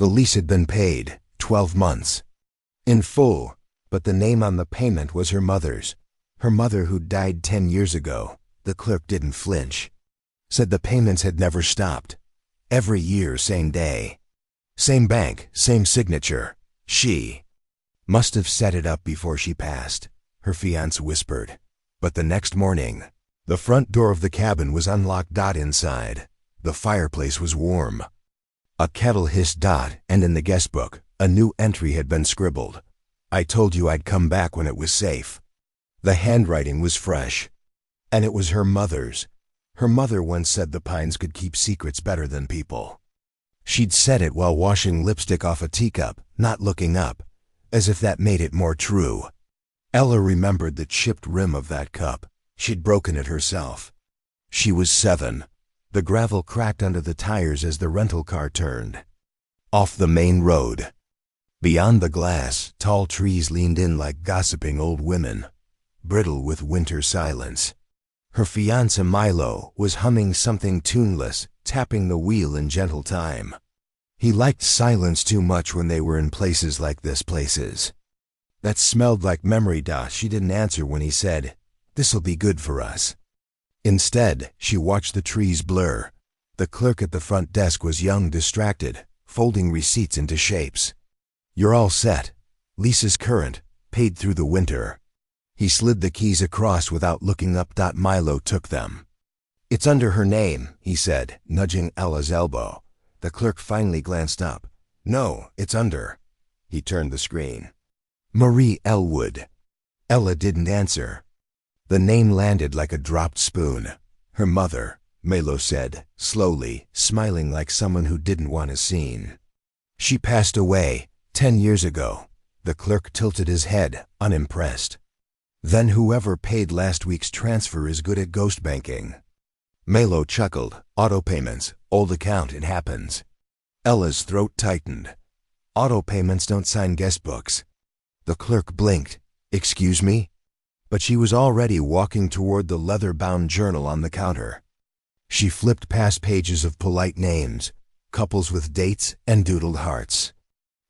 The lease had been paid, 12 months. In full, but the name on the payment was her mother's. Her mother who died 10 years ago. The clerk didn't flinch. Said the payments had never stopped. Every year, same day. Same bank, same signature. She must have set it up before she passed, her fiancé whispered. But the next morning, the front door of the cabin was unlocked. Inside, the fireplace was warm. A kettle hissed. And in the guestbook, a new entry had been scribbled. I told you I'd come back when it was safe. The handwriting was fresh. And it was her mother's. Her mother once said the Pines could keep secrets better than people. She'd said it while washing lipstick off a teacup, not looking up, as if that made it more true. Ella remembered the chipped rim of that cup. She'd broken it herself. She was 7. The gravel cracked under the tires as the rental car turned off the main road. Beyond the glass, tall trees leaned in like gossiping old women, brittle with winter silence. Her fiancé Milo was humming something tuneless, tapping the wheel in gentle time. He liked silence too much when they were in places like this. Places that smelled like memory. She didn't answer when he said, "This'll be good for us." Instead, she watched the trees blur. The clerk at the front desk was young, distracted, folding receipts into shapes. "You're all set. Lease is current, paid through the winter." He slid the keys across without looking up. Milo took them. "It's under her name," he said, nudging Ella's elbow. The clerk finally glanced up. "No, it's under." He turned the screen. "Marie Elwood." Ella didn't answer. The name landed like a dropped spoon. "Her mother," Milo said, slowly, smiling like someone who didn't want a scene. "She passed away 10 years ago." The clerk tilted his head, unimpressed. "Then whoever paid last week's transfer is good at ghost banking." Milo chuckled. "Auto payments, old account, it happens." Ella's throat tightened. "Auto payments don't sign guest books." The clerk blinked. "Excuse me?" But she was already walking toward the leather-bound journal on the counter. She flipped past pages of polite names, couples with dates and doodled hearts.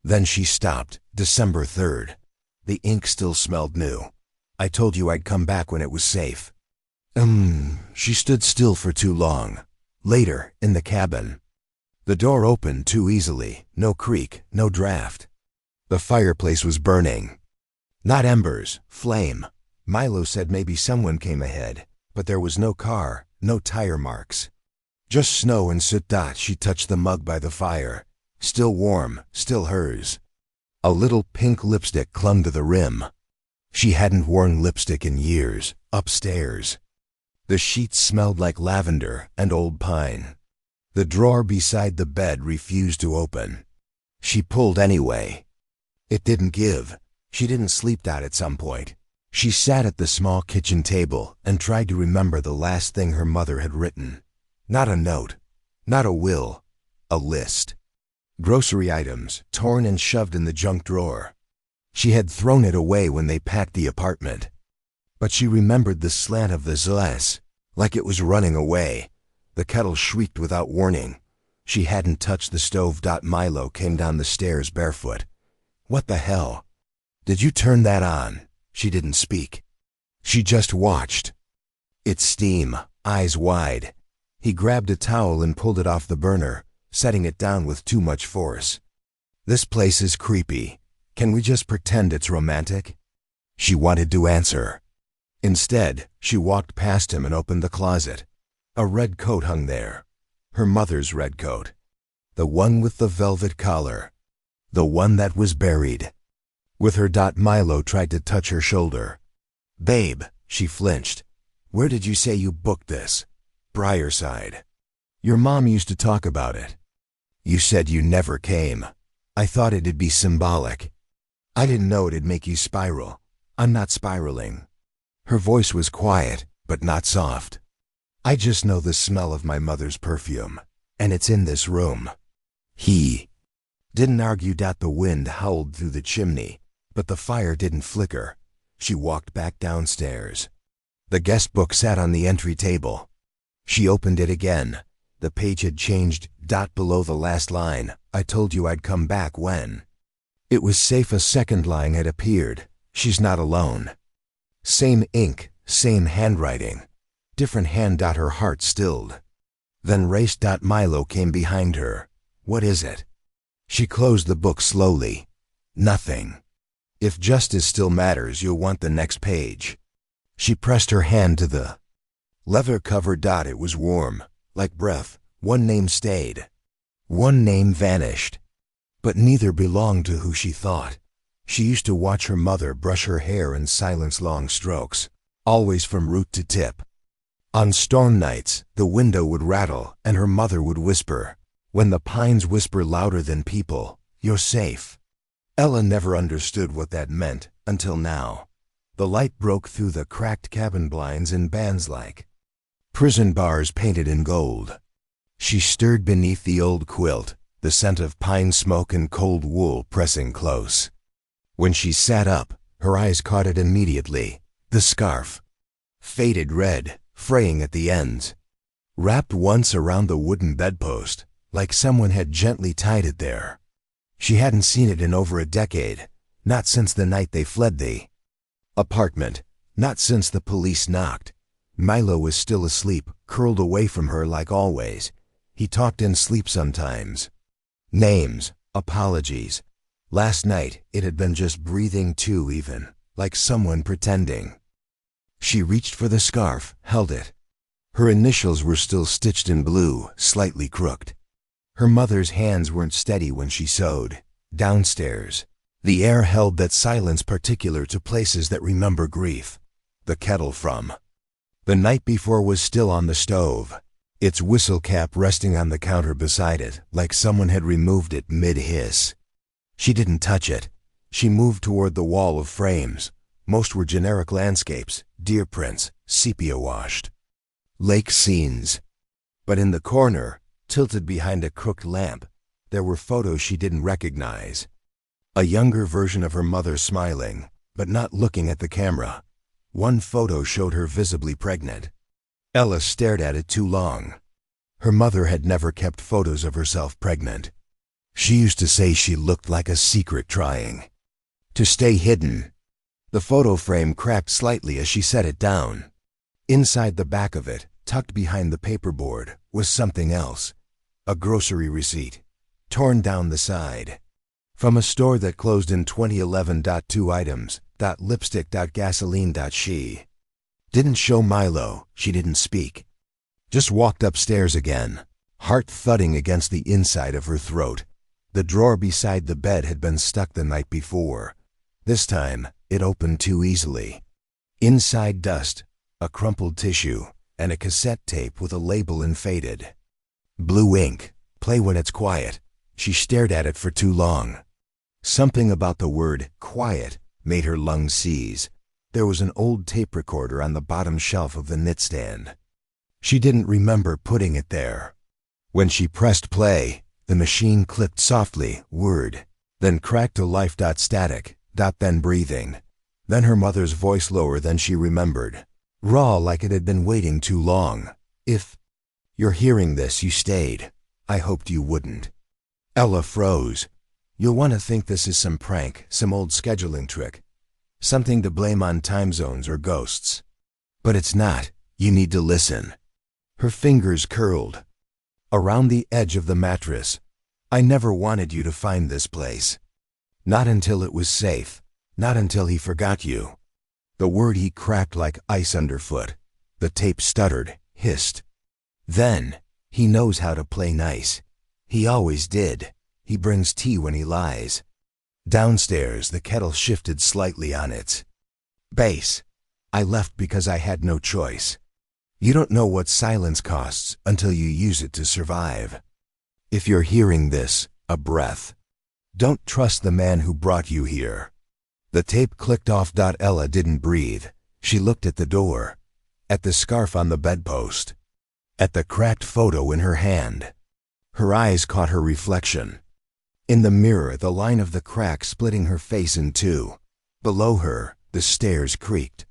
Then she stopped. December 3rd. The ink still smelled new. "I told you I'd come back when it was safe." She stood still for too long. Later, in the cabin. The door opened too easily. No creak, no draft. The fireplace was burning. Not embers, flame. Milo said maybe someone came ahead, but there was no car, no tire marks. Just snow and soot. She touched the mug by the fire. Still warm, still hers. A little pink lipstick clung to the rim. She hadn't worn lipstick in years. Upstairs. The sheets smelled like lavender and old pine. The drawer beside the bed refused to open. She pulled anyway. It didn't give. She didn't sleep. At some point, she sat at the small kitchen table and tried to remember the last thing her mother had written. Not a note, not a will, a list. Grocery items, torn and shoved in the junk drawer. She had thrown it away when they packed the apartment. But she remembered the slant of the glass, like it was running away. The kettle shrieked without warning. She hadn't touched the stove. Milo came down the stairs barefoot. "What the hell? Did you turn that on?" She didn't speak. She just watched. It's steam, eyes wide. He grabbed a towel and pulled it off the burner, setting it down with too much force. "This place is creepy. Can we just pretend it's romantic?" She wanted to answer. Instead, she walked past him and opened the closet. A red coat hung there. Her mother's red coat. The one with the velvet collar. The one that was buried. With her. Milo tried to touch her shoulder. "Babe," she flinched. "Where did you say you booked this?" "Briarside. Your mom used to talk about it. You said you never came. I thought it'd be symbolic. I didn't know it'd make you spiral. I'm not spiraling." Her voice was quiet, but not soft. "I just know the smell of my mother's perfume, and it's in this room." He didn't argue. The wind howled through the chimney, but the fire didn't flicker. She walked back downstairs. The guest book sat on the entry table. She opened it again. The page had changed. Below the last line, I told you I'd come back when. It was safe. A second line had appeared. She's not alone. Same ink, same handwriting. Different hand. Her heart stilled. Then race. Milo came behind her. What is it? She closed the book slowly. Nothing. If justice still matters, you'll want the next page. She pressed her hand to the leather cover. It was warm, like breath. One name stayed. One name vanished. But neither belonged to who she thought. She used to watch her mother brush her hair in silence, long strokes, always from root to tip. On storm nights, the window would rattle and her mother would whisper, "When the pines whisper louder than people, you're safe." Ella never understood what that meant until now. The light broke through the cracked cabin blinds in bands like prison bars painted in gold. She stirred beneath the old quilt, the scent of pine smoke and cold wool pressing close. When she sat up, her eyes caught it immediately. The scarf. Faded red, fraying at the ends. Wrapped once around the wooden bedpost, like someone had gently tied it there. She hadn't seen it in over a decade, not since the night they fled the apartment, not since the police knocked. Milo was still asleep, curled away from her like always. He talked in sleep sometimes. Names, apologies. Last night, it had been just breathing too, even, like someone pretending. She reached for the scarf, held it. Her initials were still stitched in blue, slightly crooked. Her mother's hands weren't steady when she sewed. Downstairs, the air held that silence particular to places that remember grief. The kettle from the night before was still on the stove, its whistle cap resting on the counter beside it, like someone had removed it mid-hiss. She didn't touch it. She moved toward the wall of frames. Most were generic landscapes, deer prints, sepia-washed. Lake scenes. But in the corner, tilted behind a crooked lamp, there were photos she didn't recognize. A younger version of her mother smiling, but not looking at the camera. One photo showed her visibly pregnant. Ella stared at it too long. Her mother had never kept photos of herself pregnant. She used to say she looked like a secret trying to stay hidden. The photo frame cracked slightly as she set it down. Inside the back of it, tucked behind the paperboard, was something else. A grocery receipt, torn down the side. From a store that closed in 2011. 2 items, lipstick, gasoline. She didn't show Milo. She didn't speak. Just walked upstairs again, heart thudding against the inside of her throat. The drawer beside the bed had been stuck the night before. This time, it opened too easily. Inside dust, a crumpled tissue, and a cassette tape with a label in faded blue ink. Play when it's quiet. She stared at it for too long. Something about the word quiet made her lungs seize. There was an old tape recorder on the bottom shelf of the nightstand. She didn't remember putting it there. When she pressed play, the machine clicked softly, word, then cracked to life. Static, then breathing. Then her mother's voice lower than she remembered. Raw, like it had been waiting too long. If you're hearing this, you stayed. I hoped you wouldn't. Ella froze. You'll want to think this is some prank, some old scheduling trick. Something to blame on time zones or ghosts. But it's not. You need to listen. Her fingers curled around the edge of the mattress. I never wanted you to find this place. Not until it was safe. Not until he forgot you. The word he cracked like ice underfoot. The tape stuttered, hissed. Then, he knows how to play nice. He always did. He brings tea when he lies. Downstairs, the kettle shifted slightly on its base. I left because I had no choice. You don't know what silence costs until you use it to survive. If you're hearing this, a breath. Don't trust the man who brought you here. The tape clicked off. Ella didn't breathe. She looked at the door, at the scarf on the bedpost, at the cracked photo in her hand. Her eyes caught her reflection. In the mirror, the line of the crack splitting her face in two. Below her, the stairs creaked.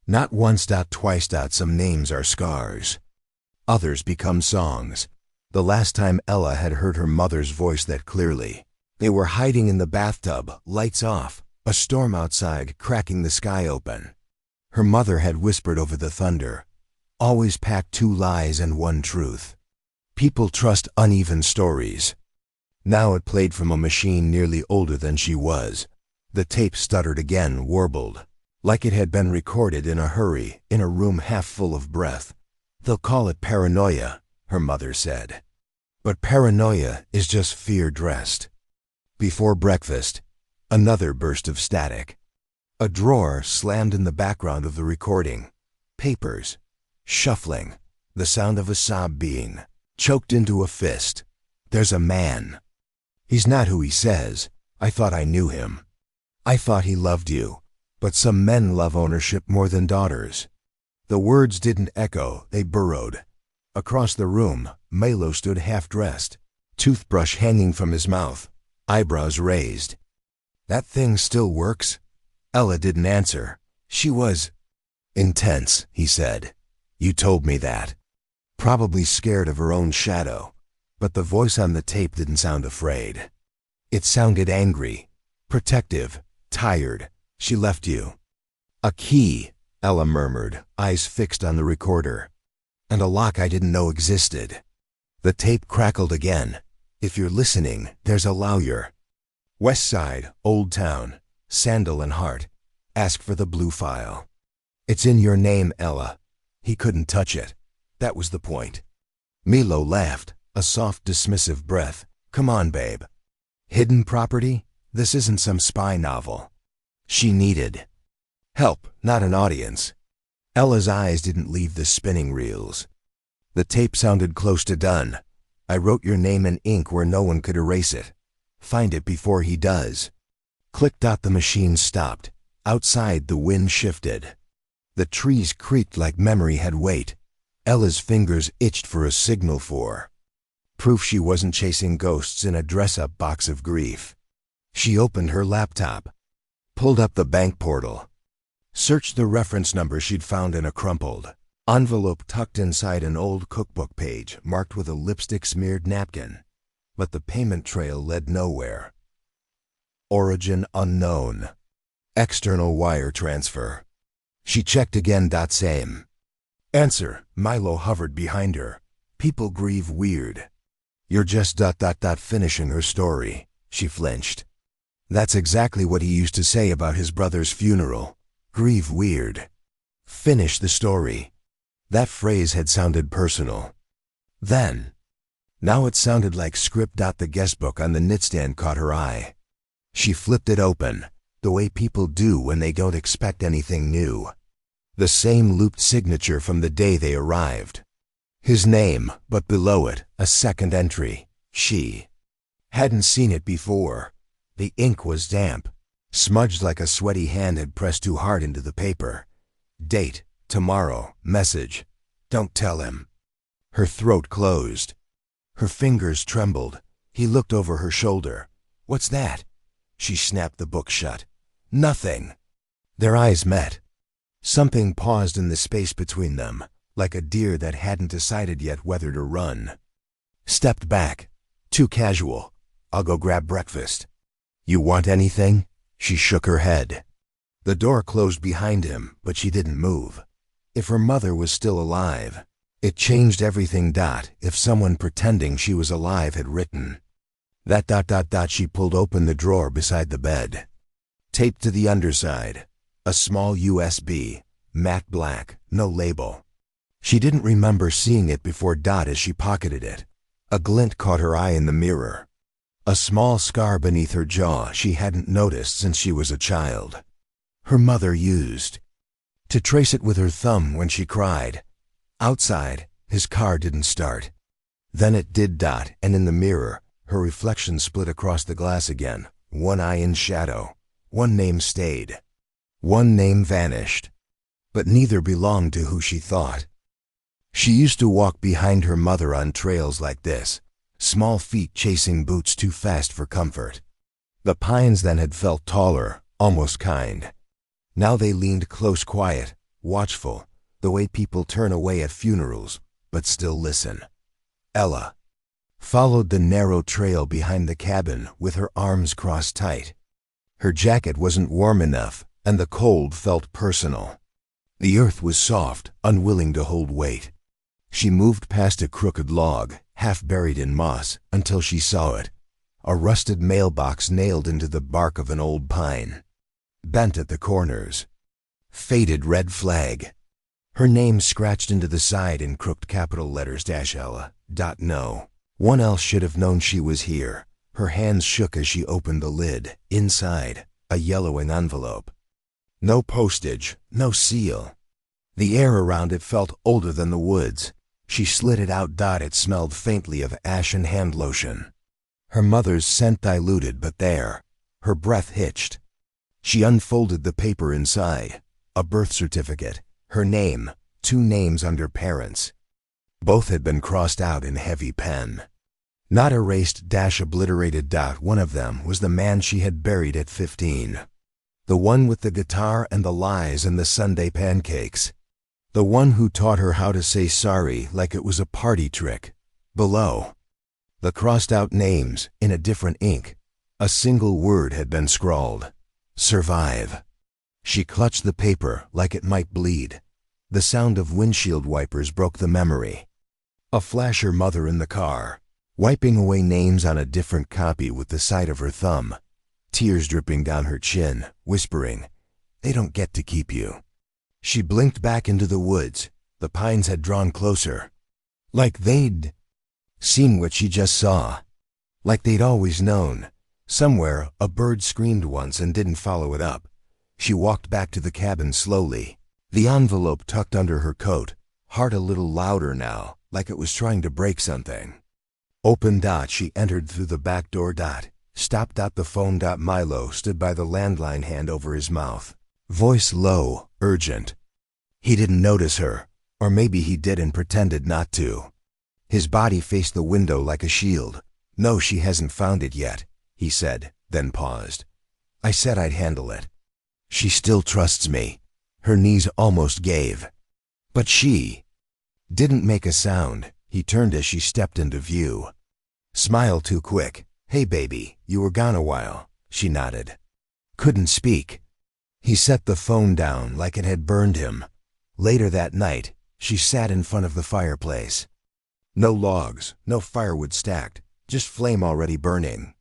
Not once, twice. Some names are scars. Others become songs. The last time Ella had heard her mother's voice that clearly. They were hiding in the bathtub, lights off, a storm outside cracking the sky open. Her mother had whispered over the thunder, "Always pack 2 lies and 1 truth. People trust uneven stories." Now it played from a machine nearly older than she was. The tape stuttered again, warbled, like it had been recorded in a hurry, in a room half full of breath. "They'll call it paranoia," her mother said. "But paranoia is just fear dressed." Before breakfast, another burst of static. A drawer slammed in the background of the recording. Papers. Shuffling. The sound of a sob being choked into a fist. "There's a man. He's not who he says. I thought I knew him. I thought he loved you. But some men love ownership more than daughters." The words didn't echo, they burrowed. Across the room, Milo stood half-dressed, toothbrush hanging from his mouth, eyebrows raised. "That thing still works?" Ella didn't answer. She was intense, he said. "You told me that." Probably scared of her own shadow, but the voice on the tape didn't sound afraid. It sounded angry, protective, tired. "She left you." "A key," Ella murmured, eyes fixed on the recorder. "And a lock I didn't know existed." The tape crackled again. "If you're listening, there's a lawyer. West Side, Old Town, Sandal and Hart. Ask for the blue file. It's in your name, Ella." He couldn't touch it. That was the point. Milo laughed, a soft, dismissive breath. "Come on, babe. Hidden property? This isn't some spy novel." She needed help, not an audience. Ella's eyes didn't leave the spinning reels. The tape sounded close to done. "I wrote your name in ink where no one could erase it. Find it before he does." Click. The machine stopped. Outside, the wind shifted. The trees creaked like memory had weight. Ella's fingers itched for a signal for proof she wasn't chasing ghosts in a dress-up box of grief. She opened her laptop, pulled up the bank portal, searched the reference number she'd found in a crumpled envelope tucked inside an old cookbook page marked with a lipstick-smeared napkin. But the payment trail led nowhere. Origin unknown. External wire transfer. She checked again. Same. Answer. Milo hovered behind her. "People grieve weird." "You're just ... finishing her story." She flinched. That's exactly what he used to say about his brother's funeral. Grieve weird. Finish the story. That phrase had sounded personal. Then. Now it sounded like script. The guestbook on the nightstand caught her eye. She flipped it open, the way people do when they don't expect anything new. The same looped signature from the day they arrived. His name, but below it, a second entry. She hadn't seen it before. The ink was damp, smudged like a sweaty hand had pressed too hard into the paper. Date, tomorrow, message. Don't tell him. Her throat closed. Her fingers trembled. He looked over her shoulder. "What's that?" She snapped the book shut. "Nothing." Their eyes met. Something paused in the space between them, like a deer that hadn't decided yet whether to run. Stepped back. Too casual. "I'll go grab breakfast." "You want anything?" She shook her head. The door closed behind him, but she didn't move. If her mother was still alive, it changed everything. If someone pretending she was alive had written that. She pulled open the drawer beside the bed. Taped to the underside, a small USB, matte black, no label. She didn't remember seeing it before. As she pocketed it, a glint caught her eye in the mirror. A small scar beneath her jaw she hadn't noticed since she was a child. Her mother used to trace it with her thumb when she cried. Outside, his car didn't start. Then it did. And in the mirror, her reflection split across the glass again, one eye in shadow. One name stayed. One name vanished. But neither belonged to who she thought. She used to walk behind her mother on trails like this, small feet chasing boots too fast for comfort. The pines then had felt taller, almost kind. Now they leaned close, quiet, watchful, the way people turn away at funerals, but still listen. Ella. followed the narrow trail behind the cabin with her arms crossed tight. Her jacket wasn't warm enough, and the cold felt personal. The earth was soft, unwilling to hold weight. She moved past a crooked log, half buried in moss, until she saw it. A rusted mailbox nailed into the bark of an old pine. Bent at the corners. Faded red flag. Her name scratched into the side in crooked capital letters -Ella. No. One else should have known she was here. Her hands shook as she opened the lid. Inside, a yellowing envelope. No postage, no seal. The air around it felt older than the woods. She slid it out. It smelled faintly of ash and hand lotion. Her mother's scent diluted, but there. Her breath hitched. She unfolded the paper inside. A birth certificate. Her name. 2 names under parents. Both had been crossed out in heavy pen. Not erased, obliterated. One of them was the man she had buried at 15. The one with the guitar and the lies and the Sunday pancakes. The one who taught her how to say sorry like it was a party trick. Below, the crossed-out names in a different ink. A single word had been scrawled. Survive. She clutched the paper like it might bleed. The sound of windshield wipers broke the memory. A flash. Her mother in the car, wiping away names on a different copy with the side of her thumb. Tears dripping down her chin, whispering, "They don't get to keep you." She blinked back into the woods. The pines had drawn closer. Like they'd seen what she just saw. Like they'd always known. Somewhere, a bird screamed once and didn't follow it up. She walked back to the cabin slowly. The envelope tucked under her coat, heart a little louder now, like it was trying to break something. Open. She entered through the back door. Stopped. The phone. Milo stood by the landline, hand over his mouth. Voice low, urgent. He didn't notice her, or maybe he did and pretended not to. His body faced the window like a shield. "No, she hasn't found it yet," he said, then paused. "I said I'd handle it. She still trusts me." Her knees almost gave. But she didn't make a sound. He turned as she stepped into view. Smile too quick. "Hey baby, you were gone a while." She nodded. Couldn't speak. He set the phone down like it had burned him. Later that night, she sat in front of the fireplace. No logs, no firewood stacked, just flame already burning.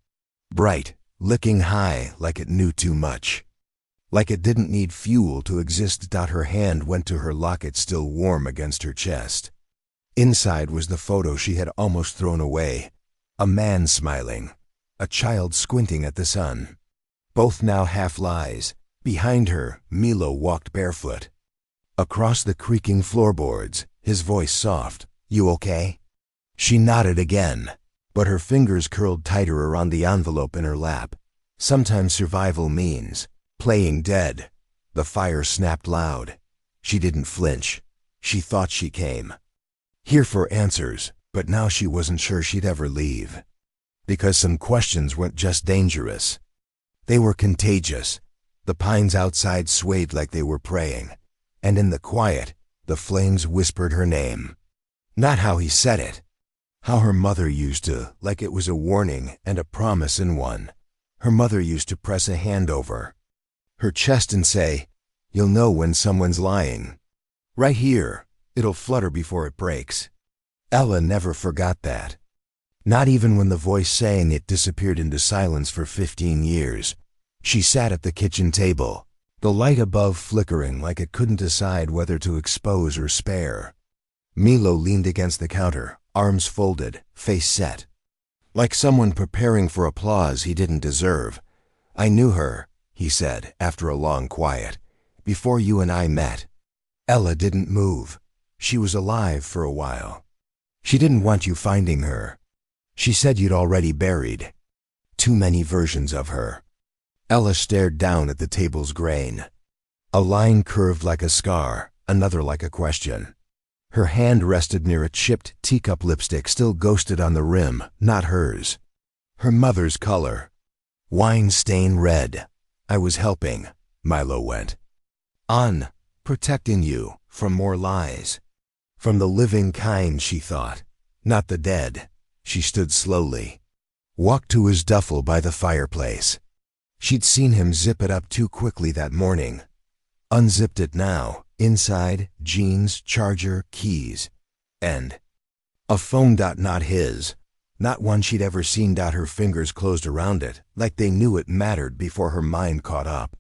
Bright, licking high like it knew too much. Like it didn't need fuel to exist. Her hand went to her locket, still warm against her chest. Inside was the photo she had almost thrown away. A man smiling. A child squinting at the sun. Both now half lies. Behind her, Milo walked barefoot. Across the creaking floorboards, his voice soft. "You okay?" She nodded again, but her fingers curled tighter around the envelope in her lap. Sometimes survival means playing dead. The fire snapped loud. She didn't flinch. She thought she came here for answers, but now she wasn't sure she'd ever leave. Because some questions weren't just dangerous. They were contagious. The pines outside swayed like they were praying, and in the quiet, the flames whispered her name. Not how he said it. How her mother used to, like it was a warning and a promise in one. Her mother used to press a hand over her chest and say, "You'll know when someone's lying. Right here, it'll flutter before it breaks." Ella never forgot that. Not even when the voice saying it disappeared into silence for 15 years. She sat at the kitchen table, the light above flickering like it couldn't decide whether to expose or spare. Milo leaned against the counter, arms folded, face set. Like someone preparing for applause he didn't deserve. "I knew her," he said, after a long quiet, "before you and I met." Ella didn't move. She was alive for a while. "She didn't want you finding her. She said you'd already buried too many versions of her." Ella stared down at the table's grain. A line curved like a scar, another like a question. Her hand rested near a chipped teacup lipstick still ghosted on the rim, not hers. Her mother's color. Wine-stained red. "I was helping," Milo went on, "protecting you from more lies. From the living kind," she thought, "not the dead." She stood slowly, walked to his duffel by the fireplace. She'd seen him zip it up too quickly that morning. Unzipped it now. Inside, jeans, charger, keys, and a phone. Not his. Not one she'd ever seen. Her fingers closed around it, like they knew it mattered before her mind caught up.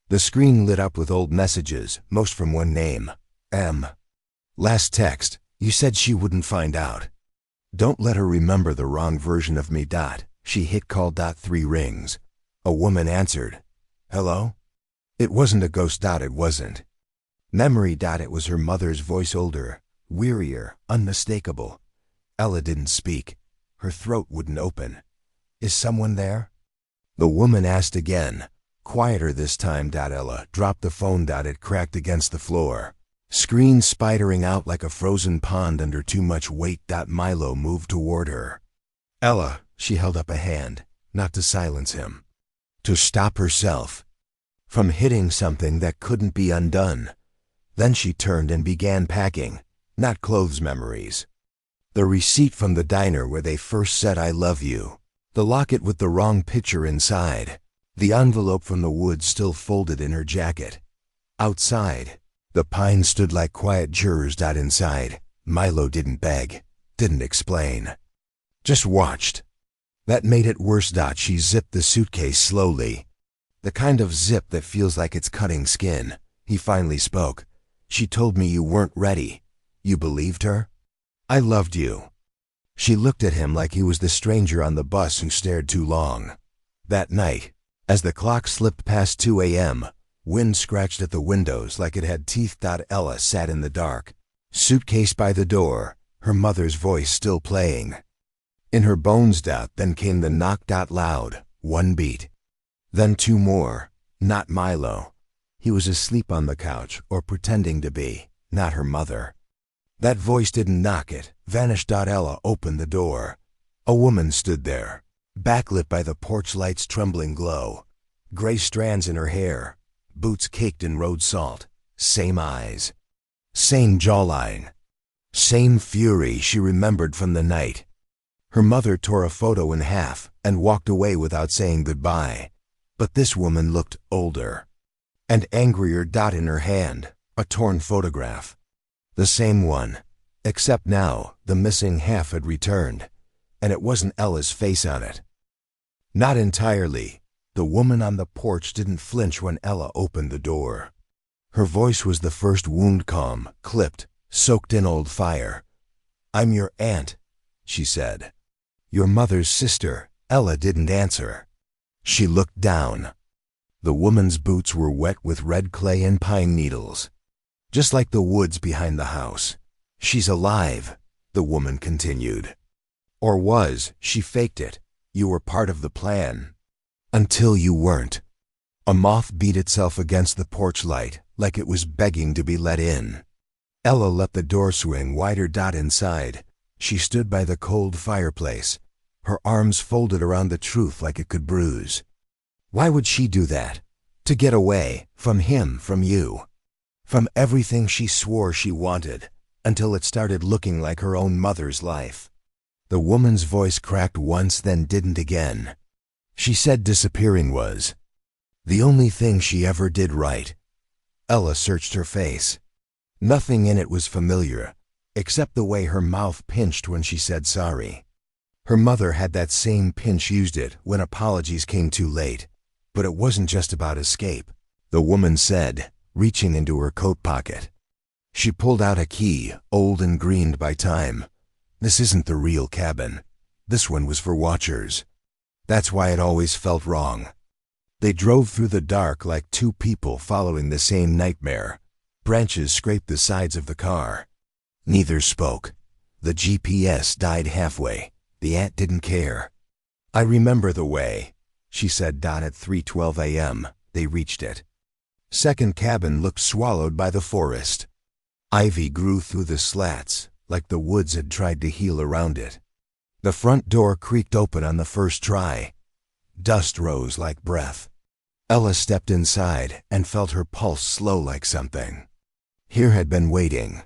The screen lit up with old messages, most from one name, M. Last text, you said she wouldn't find out. Don't let her remember the wrong version of me. She hit call. 3 rings. A woman answered. Hello? It wasn't a ghost. It wasn't. Memory. It was her mother's voice, older, wearier, unmistakable. Ella didn't speak. Her throat wouldn't open. Is someone there? The woman asked again, quieter this time. Ella dropped the phone. It cracked against the floor. Screen spidering out like a frozen pond under too much weight. Milo moved toward her. Ella, she held up a hand, not to silence him, to stop herself from hitting something that couldn't be undone. Then she turned and began packing, not clothes, memories. The receipt from the diner where they first said I love you, the locket with the wrong picture inside, the envelope from the woods still folded in her jacket. Outside, the pines stood like quiet jurors. Inside, Milo didn't beg, didn't explain, just watched. That made it worse. She zipped the suitcase slowly. The kind of zip that feels like it's cutting skin. He finally spoke. She told me you weren't ready. You believed her? I loved you. She looked at him like he was the stranger on the bus who stared too long. That night, as the clock slipped past 2 a.m., wind scratched at the windows like it had teeth. Ella sat in the dark, suitcase by the door, her mother's voice still playing. In her bones. Then came the knock. Loud, 1 beat. Then 2 more. Not Milo. He was asleep on the couch, or pretending to be, not her mother. That voice didn't knock, it vanished. Ella opened the door. A woman stood there, backlit by the porch light's trembling glow. Gray strands in her hair, boots caked in road salt, same eyes, same jawline, same fury she remembered from the night. Her mother tore a photo in half and walked away without saying goodbye. But this woman looked older and angrier. In her hand, a torn photograph. The same one, except now the missing half had returned, and it wasn't Ella's face on it. Not entirely. The woman on the porch didn't flinch when Ella opened the door. Her voice was the first wound, calm, clipped, soaked in old fire. I'm your aunt, she said. Your mother's sister. Ella didn't answer. She looked down. The woman's boots were wet with red clay and pine needles, just like the woods behind the house. She's alive, the woman continued. Or was. She faked it. You were part of the plan. Until you weren't. A moth beat itself against the porch light, like it was begging to be let in. Ella let the door swing wider. Inside, she stood by the cold fireplace, her arms folded around the truth like it could bruise. Why would she do that? To get away from him, from you, from everything she swore she wanted, until it started looking like her own mother's life. The woman's voice cracked once, then didn't again. She said disappearing was the only thing she ever did right. Ella searched her face. Nothing in it was familiar, except the way her mouth pinched when she said sorry. Her mother had that same pinch, used it when apologies came too late. But it wasn't just about escape, the woman said, reaching into her coat pocket. She pulled out a key, old and greened by time. This isn't the real cabin. This one was for watchers. That's why it always felt wrong. They drove through the dark like two people following the same nightmare. Branches scraped the sides of the car. Neither spoke. The GPS died halfway. The aunt didn't care. I remember the way, she said. At 3:12 a.m., they reached it. Second cabin looked swallowed by the forest. Ivy grew through the slats, like the woods had tried to heal around it. The front door creaked open on the first try. Dust rose like breath. Ella stepped inside and felt her pulse slow like something. Here had been waiting.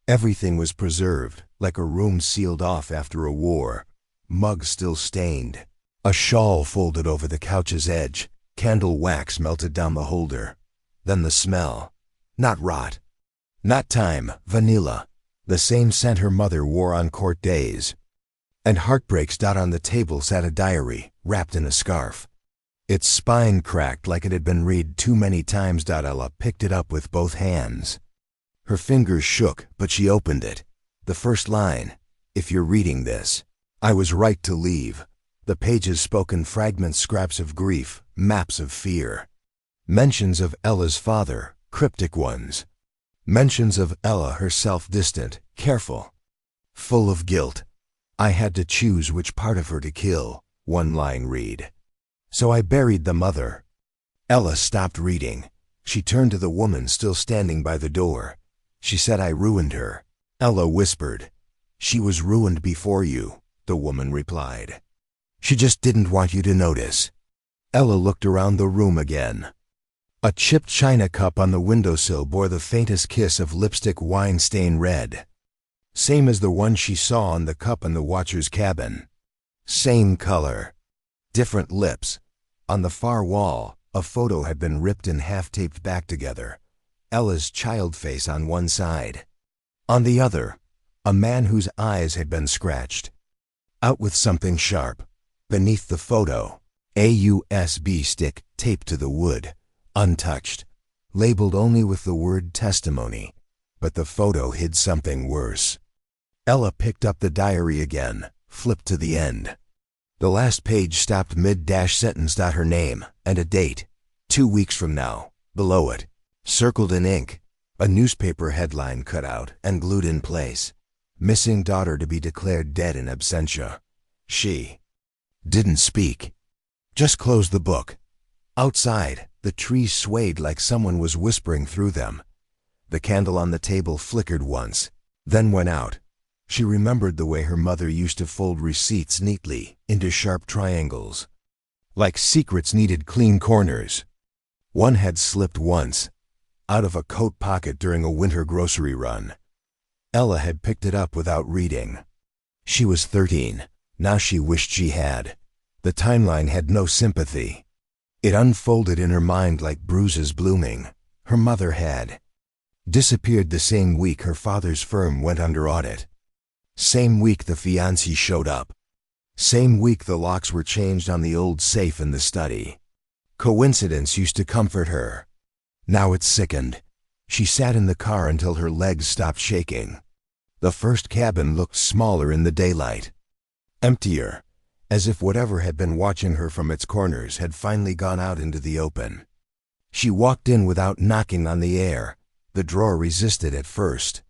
Everything was preserved, like a room sealed off after a war, mug still stained. A shawl folded over the couch's edge, candle wax melted down the holder. Then the smell. Not rot. Not thyme, vanilla, the same scent her mother wore on court days. And heartbreaks. On the table sat a diary, wrapped in a scarf. Its spine cracked like it had been read too many times. Ella picked it up with both hands. Her fingers shook, but she opened it. The first line, "If you're reading this, I was right to leave." The pages spoke in fragments, scraps of grief, maps of fear. Mentions of Ella's father, cryptic ones. Mentions of Ella herself, distant, careful, full of guilt. "I had to choose which part of her to kill," one line read. "So I buried the mother." Ella stopped reading. She turned to the woman still standing by the door. She said, "I ruined her." Ella whispered. "She was ruined before you," the woman replied. "She just didn't want you to notice." Ella looked around the room again. A chipped china cup on the windowsill bore the faintest kiss of lipstick, wine stain red. Same as the one she saw on the cup in the watcher's cabin. Same color. Different lips. On the far wall, a photo had been ripped in half, taped back together. Ella's child face on one side. On the other, a man whose eyes had been scratched. Out with something sharp. Beneath the photo, a USB stick taped to the wood, untouched, labeled only with the word testimony. But the photo hid something worse. Ella picked up the diary again, flipped to the end. The last page stopped mid-sentence. Her name and a date, 2 weeks from now, below it, circled in ink, a newspaper headline cut out and glued in place. "Missing daughter to be declared dead in absentia." She didn't speak, just closed the book. Outside, the trees swayed like someone was whispering through them. The candle on the table flickered once, then went out. She remembered the way her mother used to fold receipts neatly into sharp triangles. Like secrets needed clean corners. One had slipped once, out of a coat pocket during a winter grocery run. Ella had picked it up without reading. She was 13. Now she wished she had. The timeline had no sympathy. It unfolded in her mind like bruises blooming. Her mother had disappeared the same week her father's firm went under audit. Same week the fiancé showed up. Same week the locks were changed on the old safe in the study. Coincidence used to comfort her. Now it sickened. She sat in the car until her legs stopped shaking. The first cabin looked smaller in the daylight. Emptier, as if whatever had been watching her from its corners had finally gone out into the open. She walked in without knocking on the air. The drawer resisted at first.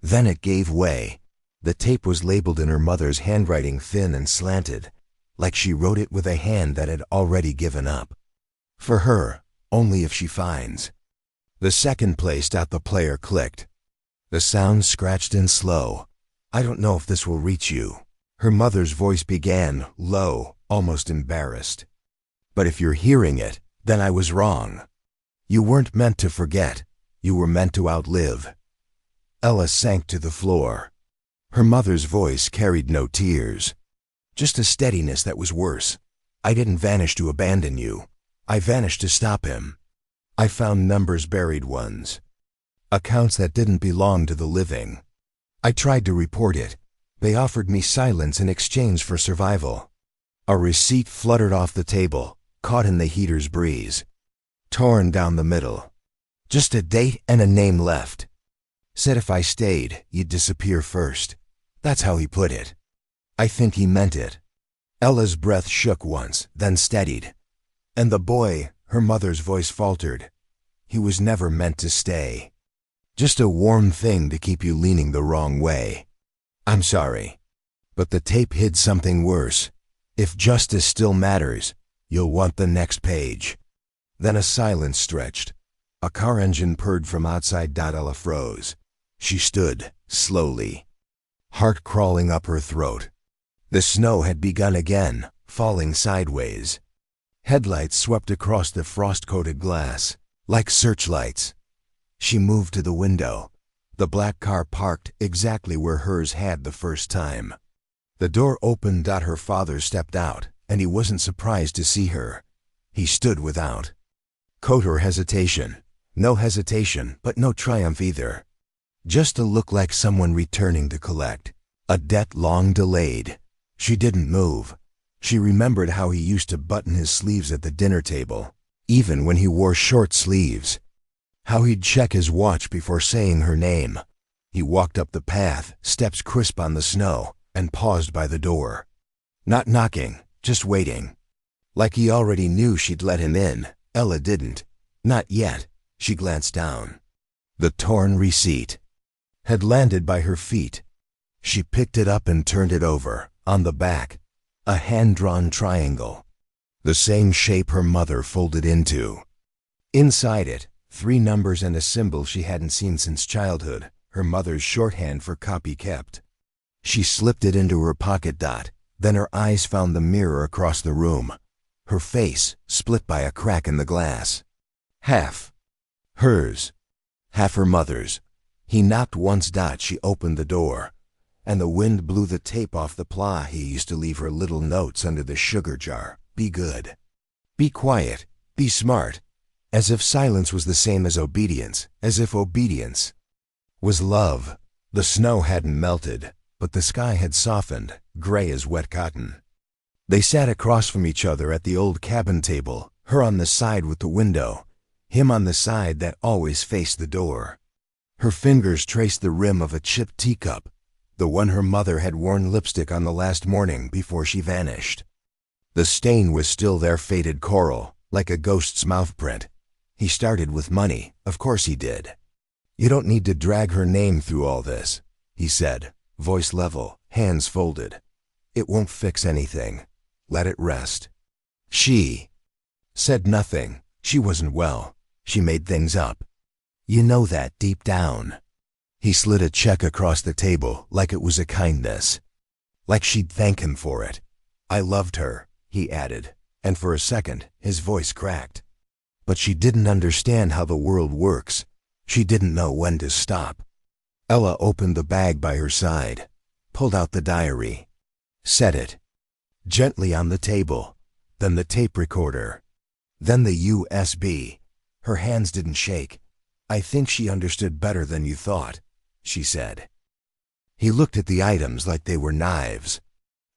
Then it gave way. The tape was labeled in her mother's handwriting, thin and slanted, like she wrote it with a hand that had already given up. For her, only if she finds. The second place. The player clicked. The sound scratched in slow. "I don't know if this will reach you." Her mother's voice began, low, almost embarrassed. "But if you're hearing it, then I was wrong. You weren't meant to forget. You were meant to outlive." Ella sank to the floor. Her mother's voice carried no tears. Just a steadiness that was worse. "I didn't vanish to abandon you. I vanished to stop him. I found numbers, buried ones. Accounts that didn't belong to the living. I tried to report it. They offered me silence in exchange for survival." A receipt fluttered off the table, caught in the heater's breeze. Torn down the middle. Just a date and a name left. Said if I stayed, you'd disappear first. That's how he put it. I think he meant it. Ella's breath shook once, then steadied. "And the boy," her mother's voice faltered, "he was never meant to stay. Just a warm thing to keep you leaning the wrong way. I'm sorry." But the tape hid something worse. "If justice still matters, you'll want the next page." Then a silence stretched. A car engine purred from outside. Ella froze. She stood, slowly, heart crawling up her throat. The snow had begun again, falling sideways. Headlights swept across the frost-coated glass, like searchlights. She moved to the window. The black car parked exactly where hers had the first time. The door opened. Her father stepped out, and he wasn't surprised to see her. He stood without. Coat hesitation. No hesitation, but no triumph either. Just a look like someone returning to collect. A debt long delayed. She didn't move. She remembered how he used to button his sleeves at the dinner table, even when he wore short sleeves. How he'd check his watch before saying her name. He walked up the path, steps crisp on the snow, and paused by the door. Not knocking, just waiting. Like he already knew she'd let him in. Ella didn't. Not yet. She glanced down. The torn receipt had landed by her feet. She picked it up and turned it over. On the back, a hand-drawn triangle. The same shape her mother folded into. Inside it, 3 numbers and a symbol she hadn't seen since childhood, her mother's shorthand for copy kept. She slipped it into her pocket. Then her eyes found the mirror across the room. Her face split by a crack in the glass. Half hers, half her mother's. He knocked once. She opened the door, and the wind blew the tape off the pla. He used to leave her little notes under the sugar jar. Be good. Be quiet. Be smart. As if silence was the same as obedience. As if obedience was love. The snow hadn't melted, but the sky had softened, gray as wet cotton. They sat across from each other at the old cabin table, her on the side with the window, him on the side that always faced the door. Her fingers traced the rim of a chipped teacup, the one her mother had worn lipstick on the last morning before she vanished. The stain was still there, faded coral, like a ghost's mouth print. He started with money, of course he did. You don't need to drag her name through all this, he said, voice level, hands folded. It won't fix anything. Let it rest. She said nothing. She wasn't well. She made things up. You know that deep down. He slid a check across the table like it was a kindness. Like she'd thank him for it. I loved her, he added, and for a second his voice cracked. But she didn't understand how the world works. She didn't know when to stop. Ella opened the bag by her side, pulled out the diary, set it gently on the table, then the tape recorder, then the USB. Her hands didn't shake. I think she understood better than you thought, she said. He looked at the items like they were knives.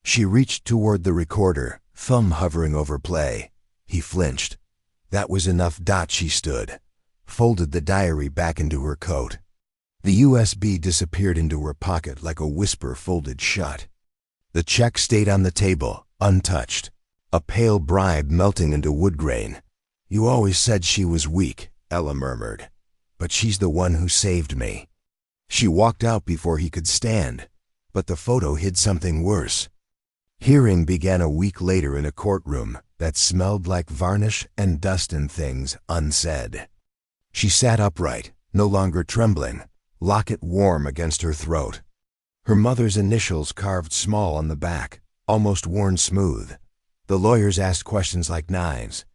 She reached toward the recorder, thumb hovering over play. He flinched. That was enough. She stood, folded the diary back into her coat. The USB disappeared into her pocket like a whisper folded shut. The check stayed on the table, untouched, a pale bribe melting into wood grain. You always said she was weak, Ella murmured, but she's the one who saved me. She walked out before he could stand, but the photo hid something worse. Hearing began a week later in a courtroom that smelled like varnish and dust and things unsaid. She sat upright, no longer trembling, locket warm against her throat. Her mother's initials carved small on the back, almost worn smooth. The lawyers asked questions like knives,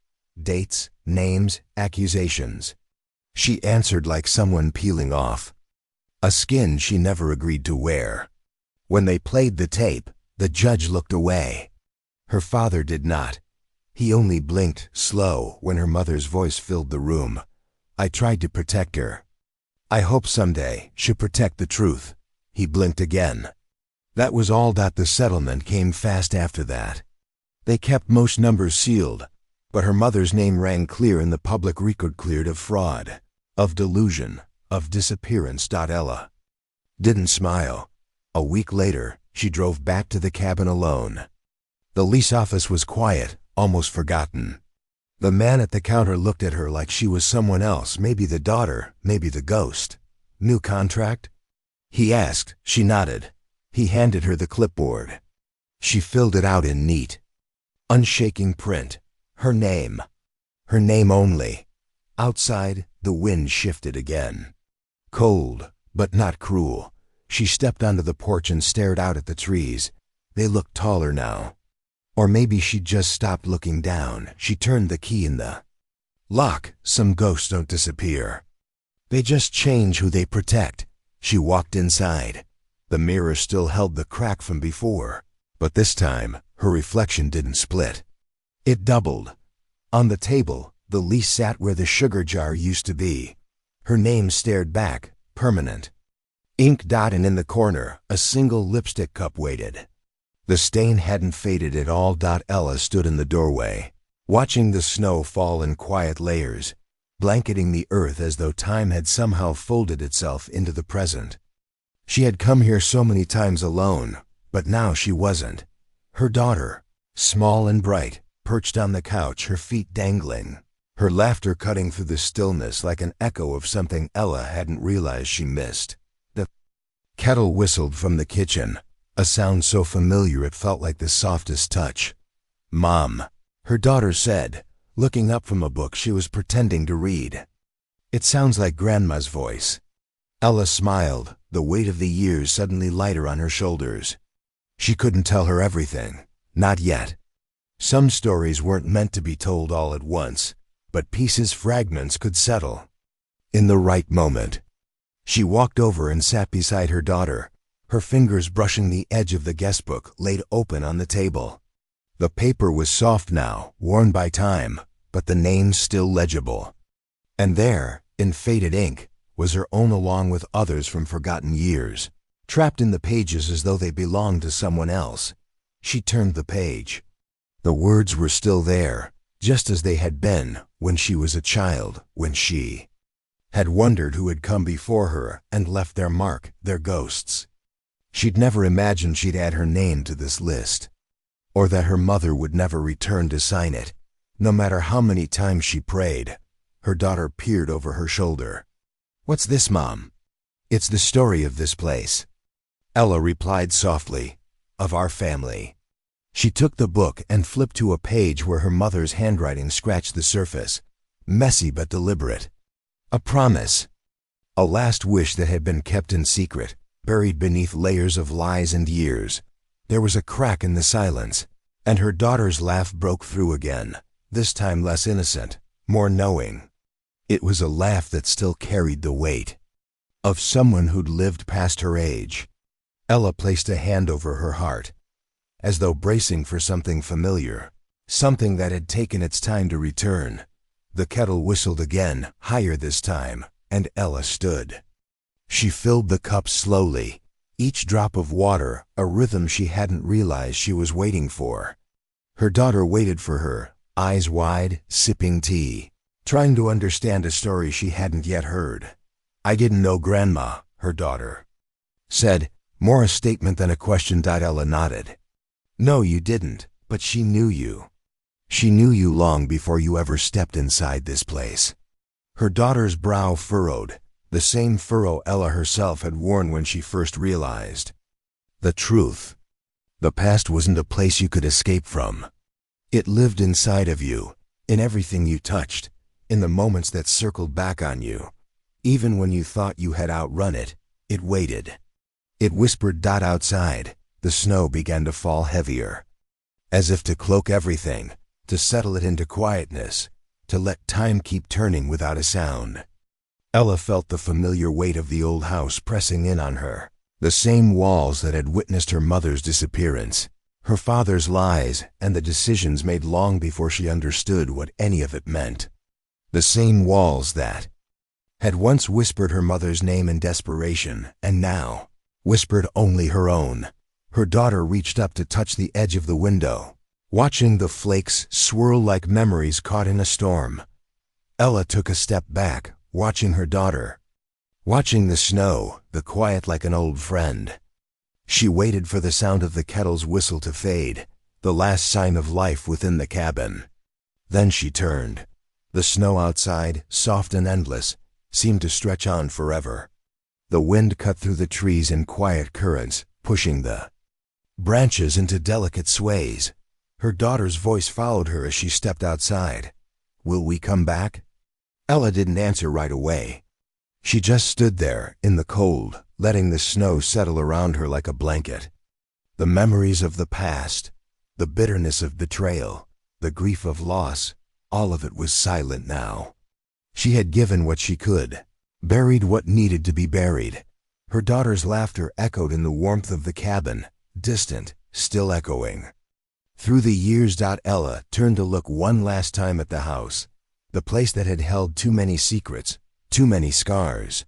dates, names, accusations. She answered like someone peeling off a skin she never agreed to wear. When they played the tape, the judge looked away. Her father did not. He only blinked, slow, when her mother's voice filled the room. I tried to protect her. I hope someday she'll protect the truth. He blinked again. That was all. The settlement came fast after that. They kept most numbers sealed, but her mother's name rang clear in the public record, cleared of fraud, of delusion, of disappearance. Ella didn't smile. A week later, she drove back to the cabin alone. The lease office was quiet, almost forgotten. The man at the counter looked at her like she was someone else, maybe the daughter, maybe the ghost. New contract? He asked. She nodded. He handed her the clipboard. She filled it out in neat, unshaking print. Her name only. Outside, the wind shifted again. Cold, but not cruel. She stepped onto the porch and stared out at the trees. They looked taller now. Or maybe she'd just stopped looking down. She turned the key in the lock. Some ghosts don't disappear. They just change who they protect. She walked inside. The mirror still held the crack from before. But this time, her reflection didn't split. It doubled. On the table, the Lease sat where the sugar jar used to be. Her name stared back, permanent. Ink dotted in the corner, a single lipstick cup waited. The stain hadn't faded at all. Ella stood in the doorway, watching the snow fall in quiet layers, blanketing the earth as though time had somehow folded itself into the present. She had come here so many times alone, but now she wasn't. Her daughter, small and bright, perched on the couch, her feet dangling, her laughter cutting through the stillness like an echo of something Ella hadn't realized she missed. The kettle whistled from the kitchen, a sound so familiar it felt like the softest touch. "Mom," her daughter said, looking up from a book she was pretending to read. "It sounds like Grandma's voice." Ella smiled, the weight of the years suddenly lighter on her shoulders. She couldn't tell her everything, not yet. Some stories weren't meant to be told all at once, but pieces, fragments could settle. In the right moment. She walked over and sat beside her daughter, her fingers brushing the edge of the guestbook laid open on the table. The paper was soft now, worn by time, but the names still legible. And there, in faded ink, was her own along with others from forgotten years, trapped in the pages as though they belonged to someone else. She turned the page. The words were still there, just as they had been when she was a child, when she had wondered who had come before her and left their mark, their ghosts. She'd never imagined she'd add her name to this list, or that her mother would never return to sign it. No matter how many times she prayed, her daughter peered over her shoulder. "What's this, Mom?" "It's the story of this place," Ella replied softly, "of our family." She took the book and flipped to a page where her mother's handwriting scratched the surface, messy but deliberate. A promise. A last wish that had been kept in secret, buried beneath layers of lies and years. There was a crack in the silence, and her daughter's laugh broke through again, this time less innocent, more knowing. It was a laugh that still carried the weight of someone who'd lived past her age. Ella placed a hand over her heart, as though bracing for something familiar, something that had taken its time to return. The kettle whistled again, higher this time, and Ella stood. She filled the cup slowly, each drop of water a rhythm she hadn't realized she was waiting for. Her daughter waited for her, eyes wide, sipping tea, trying to understand a story she hadn't yet heard. "I didn't know Grandma," her daughter said, more a statement than a question. Ella nodded. "No, you didn't, but she knew you. She knew you long before you ever stepped inside this place." Her daughter's brow furrowed, the same furrow Ella herself had worn when she first realized the truth. The past wasn't a place you could escape from. It lived inside of you, in everything you touched, in the moments that circled back on you. Even when you thought you had outrun it, it waited. It whispered. Outside, the snow began to fall heavier, as if to cloak everything, to settle it into quietness, to let time keep turning without a sound. Ella felt the familiar weight of the old house pressing in on her, the same walls that had witnessed her mother's disappearance, her father's lies, and the decisions made long before she understood what any of it meant. The same walls that had once whispered her mother's name in desperation, and now whispered only her own. Her daughter reached up to touch the edge of the window, watching the flakes swirl like memories caught in a storm. Ella took a step back, watching her daughter, watching the snow, the quiet like an old friend. She waited for the sound of the kettle's whistle to fade, the last sign of life within the cabin. Then she turned. The snow outside, soft and endless, seemed to stretch on forever. The wind cut through the trees in quiet currents, pushing the branches into delicate sways. Her daughter's voice followed her as she stepped outside. "Will we come back?" Ella didn't answer right away. She just stood there, in the cold, letting the snow settle around her like a blanket. The memories of the past, the bitterness of betrayal, the grief of loss, all of it was silent now. She had given what she could, buried what needed to be buried. Her daughter's laughter echoed in the warmth of the cabin, distant, still echoing. Through the years, Ella turned to look one last time at the house, the place that had held too many secrets, too many scars.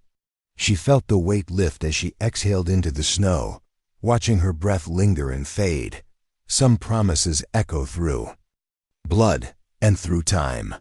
She felt the weight lift as she exhaled into the snow, watching her breath linger and fade. Some promises echo through blood and through time.